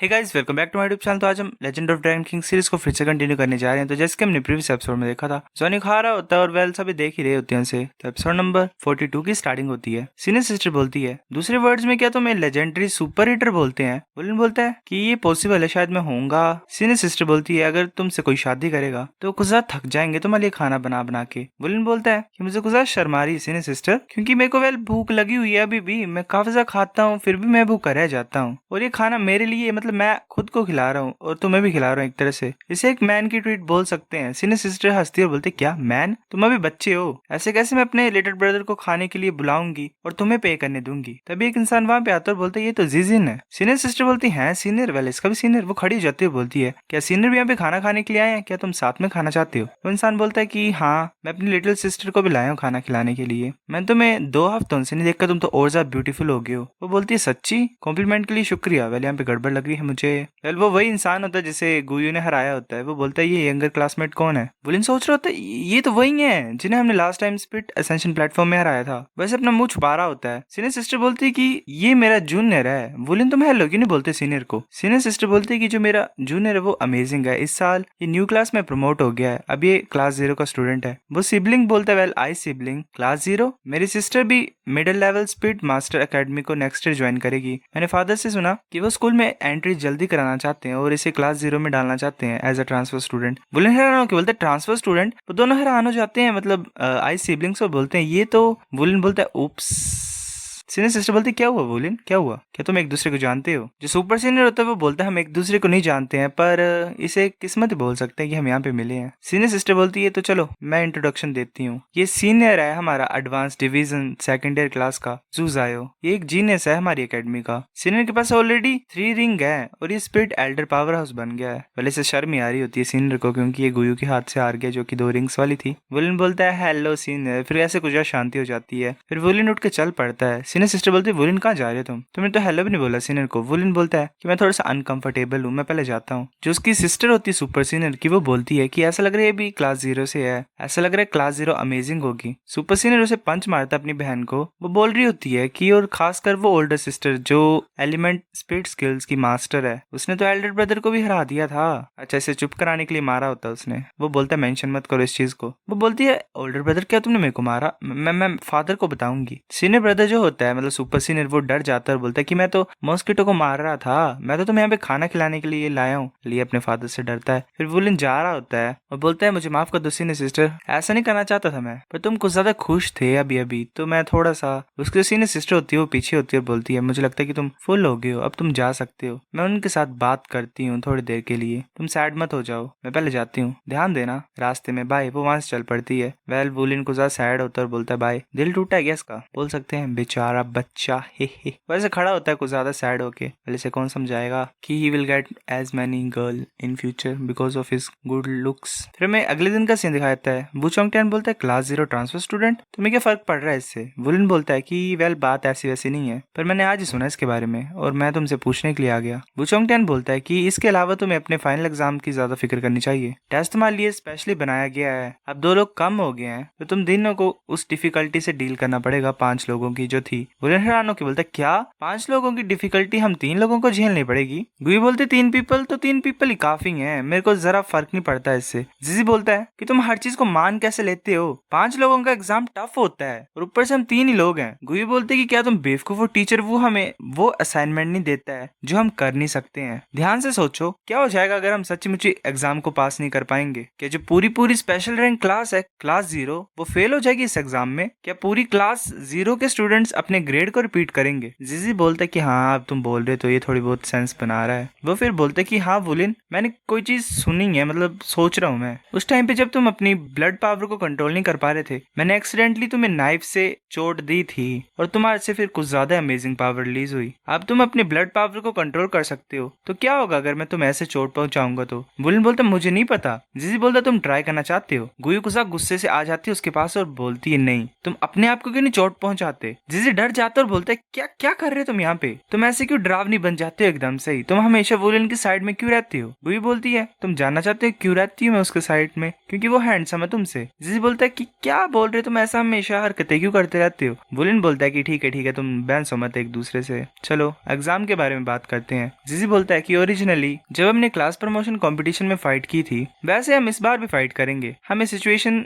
Hey guys, welcome back to my YouTube channel. तो आज हम Legend of Dragon King series को फिर से कंटिन्यू करने जा रहे हैं। तो जैसे कि हमने प्रीवियस एपिसोड में देखा था, जॉनी खा रहा होता है और वेल सभी देख ही रहे होते हैं उसे। तो एपिसोड नंबर 42 की स्टार्टिंग होती है। सीनियर सिस्टर बोलती है, दूसरे वर्ड्स में क्या तुम्हें लेजेंडरी सुपर हीटर बोलते हैं? वुलन बोलता है कि ये पॉसिबल है, शायद मैं होऊंगा। सीनियर सिस्टर बोलती है, अगर तुमसे कोई शादी करेगा तो कुछ ज्यादा थक जाएंगे तुम्हारे लिए खाना बना बना के। वुलन बोलता है कि मुझे कुछ ज्यादा शर्मा रही है सीनियर सिस्टर, क्योंकि मेरे को वेल भूख लगी हुई है। अभी भी मैं काफी ज्यादा खाता हूँ, फिर भी मैं भूखा रह जाता हूँ। और ये खाना मेरे लिए, मतलब मैं खुद को खिला रहा हूँ और तुम्हें भी खिला रहा हूँ एक तरह से। इसे एक मैन की ट्रीट बोल सकते हैं। सीनियर सिस्टर हंसती है और बोलते, क्या मैन? तुम अभी बच्चे हो, ऐसे कैसे मैं अपने लिटिल ब्रदर को खाने के लिए बुलाऊंगी और तुम्हें पे करने दूंगी? तभी एक इंसान वहां पे आता है और बोलता है, ये तो जीजिन है। सीनियर सिस्टर बोलती है, सीनियर? वेल इसका भी सीनियर। वो खड़ी हो जाती है, बोलती है, क्या सीनियर भी यहाँ पे खाना खाने के लिए आए हैं? क्या तुम साथ में खाना चाहते हो? वो इंसान बोलता है कि हाँ, मैं अपनी लिटिल सिस्टर को भी लाया हूँ खाना खिलाने के लिए। मैं तुम्हें 2 हफ्तों से नहीं देखकर, तुम तो और ज्यादा ब्यूटीफुल हो गए हो। वो बोलती है, सच्ची? कॉम्प्लीमेंट के लिए शुक्रिया। वेल यहाँ पे गड़बड़ लग रही है मुझे। वेल वो वही इंसान होता है जिसे गुयू ने हराया होता है। वो बोलता है, ये यंगर क्लासमेट कौन है? वुलन सोच रहा होता है, ये तो वही है जिन्हें हमने last time spit ascension platform में हराया था। वैसे अपना मुंह छुपा रहा होता है। सीनियर सिस्टर बोलती है कि ये मेरा जूनियर है। वुलन, तुम हेलो क्यों नहीं बोलते सीनियर को? सीनियर सिस्टर बोलती है कि जो मेरा जूनियर है वो अमेजिंग है, इस साल ये न्यू क्लास में प्रमोट हो गया है, अब ये क्लास 0 का स्टूडेंट है। वो सिबलिंग बोलता है, वेल आई सिबलिंग क्लास 0? मेरी सिस्टर भी middle level speed master academy को नेक्स्ट ईयर ज्वाइन करेगी। मैंने फादर से सुना कि वो स्कूल में एंट्री जल्दी कराना चाहते हैं और इसे क्लास 0 में डालना चाहते हैं एज अ ट्रांसफर स्टूडेंट। वुलन हैरान होकर बोलते, ट्रांसफर स्टूडेंट? वो दोनों हैरान हो जाते हैं, मतलब आई सिबलिंग्स को बोलते हैं ये तो। वुलन बोलता है, उप्स। सीनियर सिस्टर बोलती, क्या हुआ वुलन, क्या हुआ? क्या तुम एक दूसरे को जानते हो? जो सुपर सीनियर होता है वो बोलता है, हम एक दूसरे को नहीं जानते हैं, पर इसे किस्मत बोल सकते हैं कि हम यहाँ पे मिले हैं। सीनियर सिस्टर बोलती है, तो चलो मैं इंट्रोडक्शन देती हूँ। ये सीनियर है हमारा advance division second year class का, जूजायो। ये एक जीनियस है हमारी एकेडमी का। सीनियर के पास ऑलरेडी 3 रिंग है और ये स्पिरिट एल्डर पावर हाउस बन गया है। पहले से शर्म ही आ रही होती है सीनियर को, क्योंकि ये गुयू के हाथ से हार गया जो कि 2 रिंग्स वाली थी। वुलन बोलता है, हेलो सीनियर। फिर ऐसे कुछ शांति हो जाती है। फिर वुलन उठ के चल पड़ता है। सीनियर सिस्टर बोलती है, वुलन कहाँ जा रहे हो तुमने तो हेलो भी नहीं बोला सीनियर को। वुलन बोलता है कि मैं थोड़ा सा अनकंफर्टेबल हूँ, मैं पहले जाता हूँ। जो उसकी सिस्टर होती है सुपर सीनियर की, वो बोलती है कि ऐसा लग रहा है अभी क्लास 0 से है, ऐसा लग रहा है क्लास 0 अमेजिंग होगी। सुपर सीनियर उसे पंच मारता है अपनी बहन को। वो बोल रही होती है कि, और खासकर वो ओल्डर सिस्टर जो एलिमेंट स्पिरिट स्किल्स की मास्टर है, उसने तो एल्डर ब्रदर को भी हरा दिया था। अच्छा, इसे चुप कराने के लिए मारा होता है उसने। वो बोलता है, मेंशन मत करो इस चीज को। वो बोलती है, ओल्डर ब्रदर? क्या तुमने मेरे को मारा? मैं फादर को बताऊंगी। सीनियर ब्रदर जो होता है, मतलब सुपर सीनियर, वो डर जाता है और बोलता है कि मैं तो मॉस्किटो को मार रहा था, मैं तो तुम्हें यहाँ पे खाना खिलाने के लिए लाया हूँ। लिए अपने फादर से डरता है। फिर वुलन जा रहा होता है और बोलता है, मुझे माफ कर दो सीनियर सिस्टर, ऐसा नहीं करना चाहता था मैं, पर तुम कुछ ज्यादा खुश थे अभी अभी, तो मैं थोड़ा सा। उसकी जो सीनियर सिस्टर होती है वो पीछे होती है और बोलती है, मुझे लगता है कि तुम फुल हो गए हो, अब तुम जा सकते हो। मैं उनके साथ बात करती हूँ थोड़ी देर के लिए, तुम सैड मत हो जाओ, मैं पहले जाती हूँ, ध्यान देना रास्ते में, बाय। वो वहां से चल पड़ती है। वेल वुलन को ज्यादा सैड होता है और बोलता है, बाय। दिल टूटा है क्या इसका? बोल सकते हैं, बेचारा बच्चा। हे वैसे खड़ा होता है कुछ ज्यादा सैड होके। पहले से कौन समझाएगा कि he will get as many girl in future because of his good looks. फिर मैं अगले दिन का सीन दिखाता है। वू चोंगटियान बोलता है, क्लास 0 ट्रांसफर स्टूडेंट? तुम्हें क्या फर्क पड़ रहा है इससे? वुलन बोलता है कि वेल बात ऐसी वैसी नहीं है, पर मैंने आज ही सुना इसके बारे में और मैं तुमसे पूछने के लिए आ गया। वू चोंगटियान बोलता है कि इसके अलावा तुम्हें अपने फाइनल एग्जाम की ज्यादा फिक्र करनी चाहिए। टेस्ट तुम्हारे लिए स्पेशली बनाया गया है, अब 2 लोग कम हो गए हैं तो तुम दोनों को उस डिफिकल्टी से डील करना पड़ेगा 5 लोगों की जो थी। वुलन हैरान होकर बोलता है, क्या 5 लोगों की डिफिकल्टी हम 3 लोगों को झेलनी पड़ेगी? गुई बोलते, 3 पीपल तो 3 पीपल ही काफी हैं, मेरे को जरा फर्क नहीं पड़ता इससे। जिजी बोलता है कि तुम हर चीज को मान कैसे लेते हो, 5 लोगों का एग्जाम टफ होता है और ऊपर से हम 3 ही लोग हैं। गुई बोलते कि क्या तुम बेवकूफ हो टीचर, वो हमें वो असाइनमेंट नहीं देता है जो हम कर नहीं सकते हैं। ध्यान से सोचो, क्या हो जाएगा अगर हम सच्ची-मुच्ची एग्जाम को पास नहीं कर पाएंगे? क्या जो पूरी स्पेशल रैंक क्लास है, क्लास 0, वो फेल हो जाएगी इस एग्जाम में? क्या पूरी क्लास 0 के स्टूडेंट्स अपने ग्रेड को रिपीट करेंगे? जिजी बोलता है कि हाँ, अब तुम बोल रहे तो ये थोड़ी बहुत सेंस बना रहा है। वो फिर बोलते कि हाँ वुलन, मैंने कोई चीज सुनी है, मतलब सोच रहा हूँ मैं। उस टाइम पे जब तुम अपनी ब्लड पावर को कंट्रोल नहीं कर पा रहे थे, मैंने एक्सीडेंटली तुम्हें नाइफ से चोट दी थी और तुम्हारे से फिर कुछ ज्यादा अमेजिंग पावर रिलीज हुई। अब तुम अपनी ब्लड पावर को कंट्रोल कर सकते हो, तो क्या होगा अगर मैं तुम्हें ऐसे चोट पहुंचाऊंगा तो? वुलन बोलता, मुझे नहीं पता। जिजी बोलता, तुम ट्राई करना चाहते हो? गुयू गुस्सा गुस्से से आ जाती है उसके पास और बोलती है, नहीं, तुम अपने आप को क्यों नहीं चोट पहुंचाते? जिजी डर जाता और बोलता है क्या क्या कर रहे हो तुम यहाँ पे, तुम ऐसे क्यों डरावनी बन जाते हो एकदम से ही, तुम हमेशा वुलन की साइड में क्यों रहती हो। गुई बोलती है तुम जानना चाहते हो क्यों रहती हूँ मैं उसके साइड में, क्योंकि वो हैंडसम है तुमसे। जिजी बोलता है कि क्या बोल रहे हो तुम, ऐसा हमेशा हरकतें क्यों करते रहते हो। वुलन बोलता है कि ठीक है तुम बहस मत एक दूसरे से, चलो एग्जाम के बारे में बात करते हैं। जिजी बोलता है कि ओरिजिनली जब हमने क्लास प्रमोशन कंपटीशन में फाइट की थी वैसे हम इस बार भी फाइट करेंगे, हमें सिचुएशन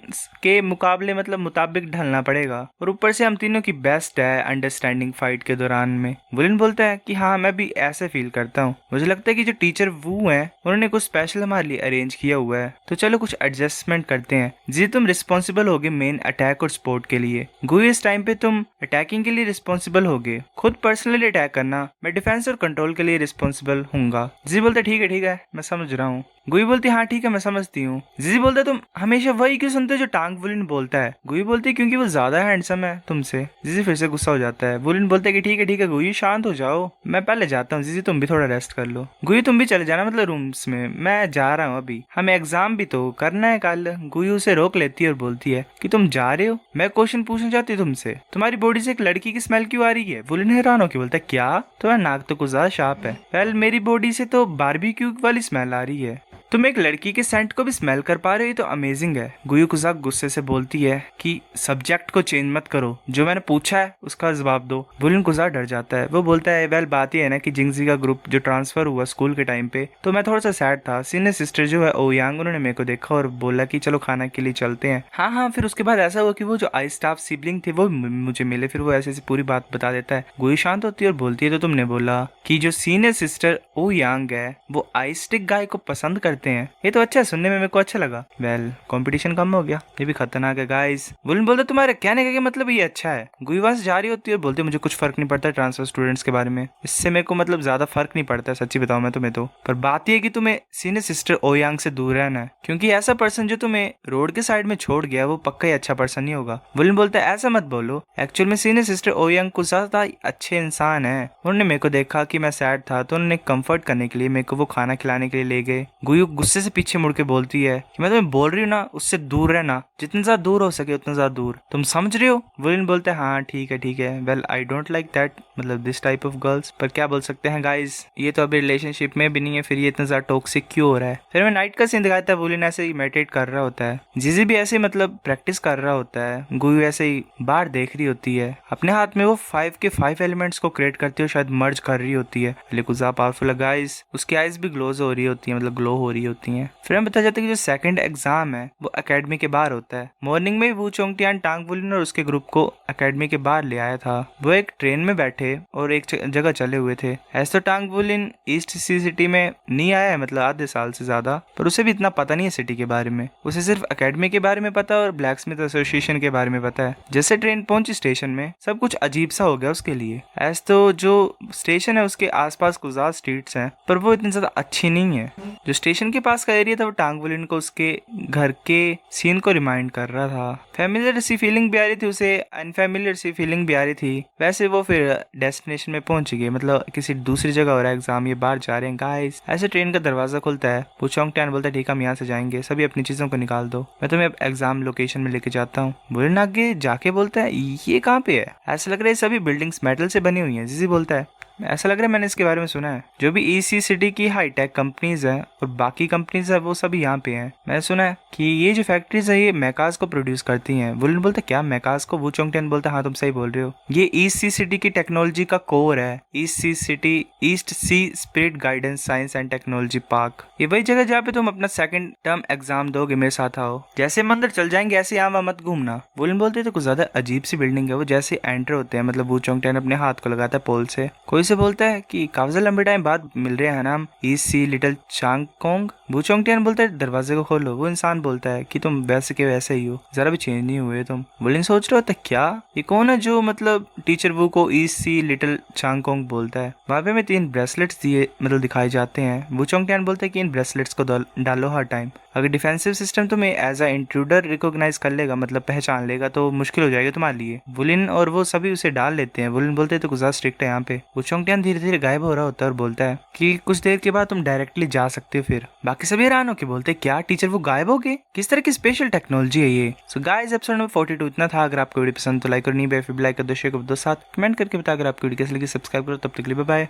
के मुकाबले मतलब मुताबिक ढलना पड़ेगा और ऊपर से हम तीनों की बेस्ट है अंडरस्टैंडिंग फाइट के दौरान में। वुलन बोलता है कि हाँ मैं भी ऐसे फील करता हूँ, मुझे लगता है कि जो टीचर वू है उन्होंने कुछ स्पेशल हमारे लिए अरेंज किया हुआ है, तो चलो कुछ एडजस्टमेंट करते हैं। जी तुम रिस्पॉन्सिबल होगे मेन अटैक और सपोर्ट के लिए, गुई इस टाइम पे तुम अटैकिंग के लिए रिस्पॉन्सिबल होगे, खुद पर्सनली अटैक करना, मैं डिफेंस और कंट्रोल के लिए रिस्पॉन्सिबल हूँ। जी बोलते ठीक है मैं समझ रहा हूँ। गुई बोलती हाँ ठीक है मैं समझती हूँ। जिजी बोलता तुम हमेशा वही क्यों सुनते हो जो टांग वुलिन बोलता है। गुई बोलती क्योंकि वो ज्यादा हैंडसम है तुमसे। जिजी फिर से गुस्सा हो जाता है। वुलिन बोलता है कि ठीक है गुई शांत हो जाओ, मैं पहले जाता हूँ, जिजी तुम भी थोड़ा रेस्ट कर लो। गुई तुम भी चले जाना मतलब रूम्स में, मैं जा रहा हूँ अभी, हमें एग्जाम भी तो करना है कल। गुई उसे रोक लेती है और बोलती है कि तुम जा रहे हो, मैं क्वेश्चन पूछना चाहती हूँ तुमसे, तुम्हारी बॉडी से एक लड़की की स्मेल क्यों आ रही है। वुलिन हैरान होकर बोलता है क्या, तुम्हारा नाक तो कुछ ज्यादा शार्प है। वेल मेरी बॉडी से तो बारबेक्यू वाली स्मेल आ रही है, तुम एक लड़की के सेंट को भी स्मेल कर पा रहे हो, तो अमेजिंग है। गुयू कुजाक गुस्से से बोलती है कि सब्जेक्ट को चेंज मत करो, जो मैंने पूछा है उसका जवाब दो। वुलिन कुजाक डर जाता है, वो बोलता है वेल बात ये है ना कि जिंगजी का ग्रुप जो ट्रांसफर हुआ स्कूल के टाइम पे, तो मैं थोड़ा सा सैड था। सीनियर सिस्टर जो है ओ यांग, उन्होंने मेरे को देखा और बोला कि चलो खाना के लिए चलते हैं। हाँ फिर उसके बाद ऐसा हुआ कि वो जो आई स्टाफ सिबलिंग थे वो मुझे मिले, फिर वो ऐसे पूरी बात बता देता है। गुयू शांत होती है और बोलती है तो तुमने बोला कि जो सीनियर सिस्टर ओ यांग है वो आई स्टिक गाय को पसंद करते हैं, ये तो अच्छा है, सुनने में मेरे को अच्छा लगा। वेल कंपटीशन कम हो गया, ये भी खतरनाक है गाइस। वुलिन बोलते तुम्हारे कहने का मतलब ये अच्छा है। गुई वहां से जा रही होती है और बोलते मुझे कुछ फर्क नहीं पड़ता ट्रांसफर स्टूडेंट्स के बारे में, इससे मेरे को मतलब ज्यादा फर्क नहीं पड़ता है, सच्ची बताऊं मैं तुम्हें तो, पर बात यह है कि तुम्हें सीनियर सिस्टर ओयांग से दूर रहना है, क्योंकि ऐसा पर्सन जो तुम्हें रोड के साइड में छोड़ गया वो पक्का ही अच्छा पर्सन नहीं होगा। वुलिन बोलता है ऐसा मत बोलो, एक्चुअल में सीनियर सिस्टर ओयांग कुछ ज्यादा अच्छे इंसान है, उन्होंने मेरे को देखा कि मैं सैड था तो उन्होंने कंफर्ट करने के लिए मेरे को वो खाना खिलाने के लिए ले गए। गुयू गुस्से से पीछे मुड़ के बोलती है कि मैं तुम्हें बोल रही हूँ ना उससे दूर रहना, जितना ज्यादा दूर हो सके उतना ज्यादा दूर, तुम समझ रहे हो। वुलिन बोलते हैं हाँ ठीक है। Well I don't like that, मतलब दिस टाइप ऑफ गर्ल्स, पर क्या बोल सकते हैं गाइस, ये तो अभी रिलेशनशिप में भी नहीं है, फिर ये इतना ज्यादा टॉक्सिक क्यों हो रहा है। फिर मैं नाइट का सीन दिखाता है, वुलिन ऐसे ही मेडिटेट कर रहा होता है, जिजी भी ऐसे मतलब प्रैक्टिस कर रहा होता है, गुयू ऐसे ही बाहर देख रही होती है, अपने हाथ में वो 5 के 5 एलिमेंट्स को क्रिएट करती है, शायद मर्ज कर रही होती है, लेकिन कुछ ज्यादा पावरफुल है गाइस। उसकी आईज भी ग्लोज हो रही होती है, मतलब ग्लो हो रही होती है। फिर हमें पता चलता है कि जो सेकंड एग्जाम है वो एकेडमी के बाहर होता है। मॉर्निंग में वू चोंगटियान टांग वुलिन और उसके ग्रुप को एकेडमी के बाहर ले आया था। वो एक ट्रेन में बैठे और एक जगह चले हुए थे। ऐसे तो टांग वुलिन ईस्ट सी सिटी में नहीं आया है, मतलब आधे साल से ज्यादा, पर उसे भी इतना पता नहीं है सिटी के बारे में, उसे सिर्फ एकेडमी के बारे में पता है और ब्लैक स्मिथ एसोसिएशन के बारे में पता है। जैसे ट्रेन पहुंची स्टेशन में सब कुछ अजीब सा हो गया उसके लिए। ऐसे तो जो स्टेशन है उसके आसपास कुछ ज्यादा स्ट्रीट्स हैं, पर वो इतनी ज्यादा अच्छी नहीं है। जो स्टेशन के पास का एरिया था वो टांग वुलिन को उसके घर के सीन को रिमाइंड कर रहा था। फैमिलियर सी फीलिंग भी आ रही थी उसे, अनफैमिलियर सी फीलिंग भी आ रही थी। वैसे वो फिर डेस्टिनेशन में पहुंच गए, मतलब किसी दूसरी जगह हो रहा है एग्जाम, ये बाहर जा रहे हैं गाइस। ऐसे ट्रेन का दरवाजा खुलता है, वो चोंगटियान बोलता है ठीक है हम यहाँ से जाएंगे, सभी अपनी चीजों को निकाल दो, मैं तुम्हें एग्जाम लोकेशन में लेके जाता हूँ। वुलिन आगे जाके बोलता है ये कहाँ पे है, ऐसा लग रहा है सभी बिल्डिंग्स मेटल से बनी हुई है। जिजी बोलता है ऐसा लग रहा है मैंने इसके बारे में सुना है, जो भी ईसी सिटी की हाईटेक कंपनीज हैं और बाकी कंपनीज है वो सभी यहाँ पे हैं। मैंने सुना है कि ये जो फैक्ट्रीज है ये मैकाज को प्रोड्यूस करती हैं। वुलिन बोलता क्या मैकाज को, वो चोंगटियान बोलता हाँ तुम सही बोल रहे हो, ये ईस्ट सी सिटी की टेक्नोलॉजी का कोर है। East Sea City East Sea spirit guidance science and technology park, ये वही जगह जहाँ पे तुम अपना सेकंड टर्म एग्जाम दोगे, मेरे साथ आओ। जैसे हम अंदर चल जाएंगे ऐसे यहाँ मत घूमना। वुलिन बोलते तो कुछ ज्यादा अजीब सी बिल्डिंग है। वो जैसे एंटर होते हैं, मतलब वो चोंगटियान अपने हाथ को लगाता है पोल से, कोई से बोलता है कि काफी लंबे टाइम बाद मिल रहे हैं ना हम, ईस्ट सी लिटिल चांगकोंग। वो चोंगटियान बोलता है दरवाजे को खोलो। वो इंसान बोलता है कि तुम वैसे के वैसे ही हो, जरा भी चेंज नहीं हुए तुम। वुलिन सोच रहा होता क्या ये कौन है जो मतलब टीचर वो को ईस्ट सी लिटिल चांगकोंग बोलता है। वहां पे 3 ब्रेसलेट्स दिए मतलब दिखाए जाते हैं। वो चोंगटियान बोलता है कि इन ब्रेसलेट्स को डालो हर टाइम, अगर डिफेंसिव सिस्टम तुम्हें एज अ इंट्रूडर रिकॉग्नाइज कर लेगा, मतलब पहचान लेगा, तो मुश्किल हो जाएगा तुम्हारे लिए। वुलिन और वो सभी उसे डाल लेते हैं। वुलिन बोलते हैं तो कुछ ज्यादा स्ट्रिक्ट है यहाँ पे। वो चोंगटियान धीरे धीरे गायब हो रहा होता है और बोलता है कि कुछ देर के बाद तुम डायरेक्टली जा सकते हो। फिर बाकी सभी हैरान होकर बोलते हैं क्या टीचर वो गायब हो गए, किस तरह की स्पेशल टेक्नोलॉजी है ये। सो गाइस एपिसोड नंबर 42 इतना था। अगर आपको वीडियो पसंद तो लाइक और नहीं, फिर लाइक कर दो, शेयर कर दो, साथ कमेंट करके बता। अगर आपको वीडियो कैसी लगी सब्सक्राइब करो। तब तक के लिए बाय बाय।